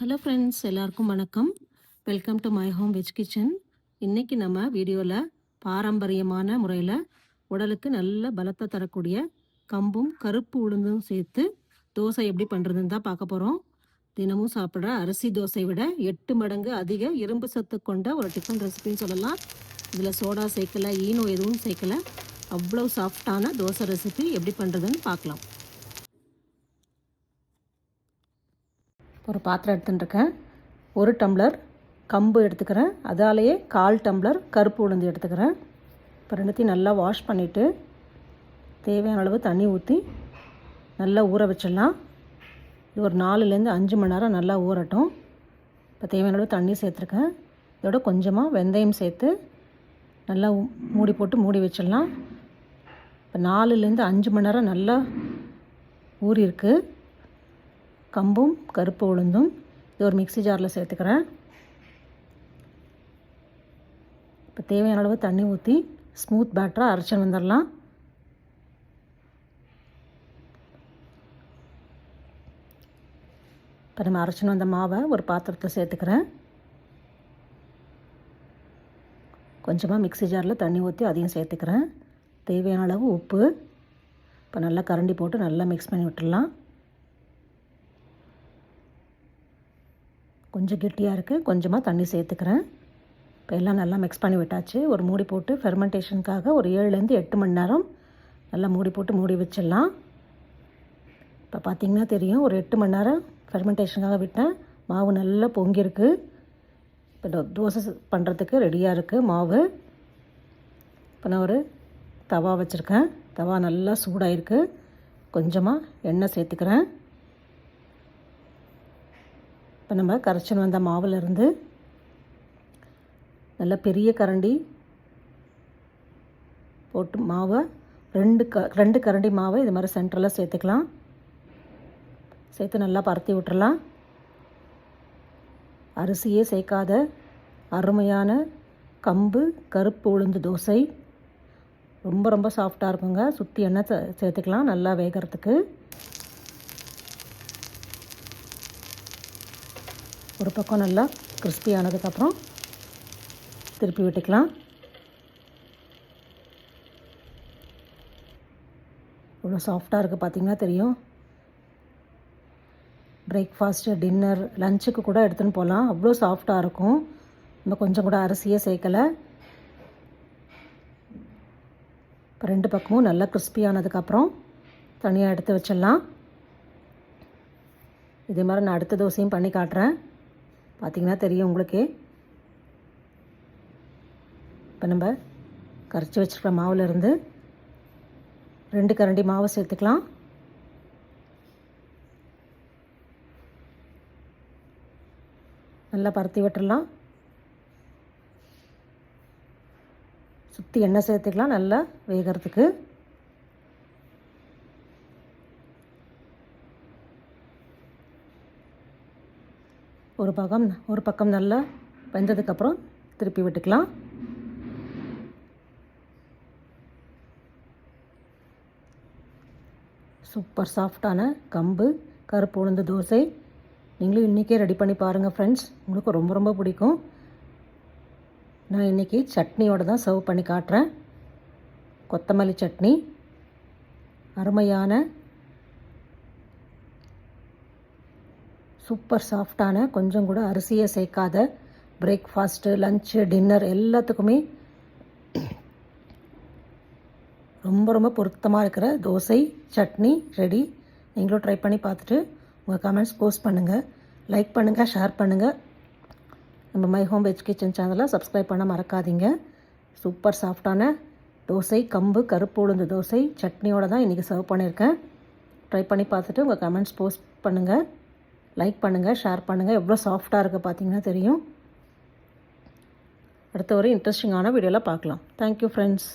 Hello friends, எல்லாருக்கும் வணக்கம். Welcome to my home veg kitchen. இன்றைக்கி நம்ம வீடியோவில் பாரம்பரியமான முறையில் உடலுக்கு நல்ல பலத்தை தரக்கூடிய கம்பும் கருப்பு உளுந்தும் சேர்த்து தோசை எப்படி பண்ணுறதுன்னு தான் பார்க்க போகிறோம். தினமும் சாப்பிட்ற அரிசி தோசை விட 8 மடங்கு அதிக இரும்பு சத்து கொண்ட ஒரு டிஃபன் ரெசிபின்னு சொல்லலாம். இதில் சோடா சேர்க்கலை, ஈனோ எதுவும் சேர்க்கலை. அவ்வளோ சாஃப்டான தோசை ரெசிபி எப்படி பண்ணுறதுன்னு பார்க்கலாம். ஒரு பாத்திரம் எடுத்துட்டுருக்கேன். 1 டம்ளர் கம்பு எடுத்துக்கிறேன். அதாலேயே 1/4 டம்ளர் கருப்பு உளுந்து எடுத்துக்கிறேன். இப்போ ரெண்டுத்தையும் நல்லா வாஷ் பண்ணிவிட்டு தேவையான அளவு தண்ணி ஊற்றி நல்லா ஊற வச்சிடலாம். இது ஒரு 4லேருந்து 5 மணி நேரம் நல்லா ஊறட்டும். இப்போ தேவையான அளவு தண்ணி சேர்த்துருக்கேன். இதோட கொஞ்சமாக வெந்தயம் சேர்த்து நல்லா மூடி போட்டு மூடி வச்சிடலாம். இப்போ 4லேருந்து 5 மணி நேரம் நல்லா ஊறியிருக்கு கம்பும் கருப்பு உளுந்தும். இது ஒரு மிக்ஸி ஜாரில் சேர்த்துக்கிறேன். இப்போ தேவையான அளவு தண்ணி ஊற்றி ஸ்மூத் பேட்டராக அரைச்சி வந்துடலாம். இப்போ நம்ம அரைச்சின்னு வந்த மாவை ஒரு பாத்திரத்தில் சேர்த்துக்கிறேன். கொஞ்சமாக மிக்ஸி ஜாரில் தண்ணி ஊற்றி அதையும் சேர்த்துக்கிறேன். தேவையான அளவு உப்பு. இப்போ நல்லா கரண்டி போட்டு நல்லா மிக்ஸ் பண்ணி விட்டுடலாம். கொஞ்சம் கெட்டியாக இருக்குது, கொஞ்சமாக தண்ணி சேர்த்துக்கிறேன். இப்போ எல்லாம் நல்லா மிக்ஸ் பண்ணி விட்டாச்சு. ஒரு மூடி போட்டு ஃபெர்மெண்டேஷனுக்காக ஒரு 7லேருந்து 8 மணி நேரம் நல்லா மூடி போட்டு மூடி வச்சிடலாம். இப்போ பார்த்திங்கன்னா தெரியும், ஒரு 8 மணி நேரம் ஃபெர்மெண்டேஷனுக்காக விட்டேன். மாவு நல்லா பொங்கியிருக்கு. இப்போ தோசை பண்ணுறதுக்கு ரெடியாக இருக்குது மாவு. இப்போ நான் ஒரு தவா வச்சுருக்கேன். தவா நல்லா சூடாகிருக்கு. கொஞ்சமாக எண்ணெய் சேர்த்துக்கிறேன். இப்போ நம்ம கரைச்சின்னு வந்த மாவுலேருந்து நல்ல பெரிய கரண்டி போட்டு மாவை ரெண்டு கரண்டி மாவை இது மாதிரி சென்டரில் சேர்த்துக்கலாம். சேர்த்து நல்லா பரத்தி விட்டுறலாம். அரிசியே சேர்க்காத அருமையான கம்பு கருப்பு உளுந்து தோசை ரொம்ப ரொம்ப சாஃப்டாக இருக்குங்க. சுற்றி எண்ணெய் சேர்த்துக்கலாம் நல்லா வேகிறதுக்கு. ஒரு பக்கம் நல்லா கிறிஸ்பி ஆனதுக்கப்புறம் திருப்பி விட்டுக்கலாம். இவ்வளோ சாஃப்டாக இருக்குது பார்த்திங்கன்னா தெரியும். பிரேக்ஃபாஸ்ட்டு, டின்னர், லஞ்சுக்கு கூட எடுத்துன்னு போகலாம். அவ்வளோ சாஃப்டாக இருக்கும். நம்ம கொஞ்சம் கூட அரிசியே சேர்க்கலை. இப்போ 2 பக்கமும் நல்லா கிறிஸ்பி ஆனதுக்கப்புறம் தனியாக எடுத்து வச்சிடலாம். இதே மாதிரி நான் அடுத்த தோசையும் பண்ணி காட்டுறேன். பார்த்திங்கன்னா தெரியும் உங்களுக்கு. இப்போ நம்ம கரைச்சி வச்சுருக்கிற மாவுலேருந்து 2 கரண்டி மாவு சேர்த்துக்கலாம். நல்லா பரத்தி விட்டுடலாம். சுற்றி எண்ணெய் சேர்த்துக்கலாம் நல்லா வேகிறதுக்கு. ஒரு பக்கம் நல்லா வெந்ததுக்கப்புறம் திருப்பி விட்டுக்கலாம். சூப்பர் சாஃப்டான கம்பு கருப்பு உளுந்து தோசை நீங்களும் இன்றைக்கே ரெடி பண்ணி பாருங்கள் ஃப்ரெண்ட்ஸ். உங்களுக்கு ரொம்ப ரொம்ப பிடிக்கும். நான் இன்றைக்கி சட்னியோடு தான் சர்வ் பண்ணி காட்டுறேன். கொத்தமல்லி சட்னி, அருமையான சூப்பர் சாஃப்டான கொஞ்சம் கூட அரிசியை சேர்க்காத பிரேக்ஃபாஸ்ட்டு, லஞ்சு, டின்னர் எல்லாத்துக்குமே ரொம்ப ரொம்ப பொருத்தமாக இருக்கிற தோசை சட்னி ரெடி. நீங்களும் ட்ரை பண்ணி பார்த்துட்டு உங்கள் கமெண்ட்ஸ் போஸ்ட் பண்ணுங்கள். லைக் பண்ணுங்கள், ஷேர் பண்ணுங்கள். நம்ம மை ஹோம் வெஜ் கிச்சன் சேனலை சப்ஸ்கிரைப் பண்ண மறக்காதீங்க. சூப்பர் சாஃப்டான தோசை கம்பு கருப்பு உளுந்து தோசை சட்னியோடு தான் இன்றைக்கி சர்வ் பண்ணியிருக்கேன். ட்ரை பண்ணி பார்த்துட்டு உங்கள் கமெண்ட்ஸ் போஸ்ட் பண்ணுங்கள். லைக் பண்ணுங்கள், ஷேர் பண்ணுங்கள். எவ்வளோ சாஃப்டாக இருக்குது பார்த்திங்கன்னா தெரியும். அடுத்த ஒரு இன்ட்ரெஸ்டிங்கான வீடியோவில் பார்க்கலாம். Thank you friends.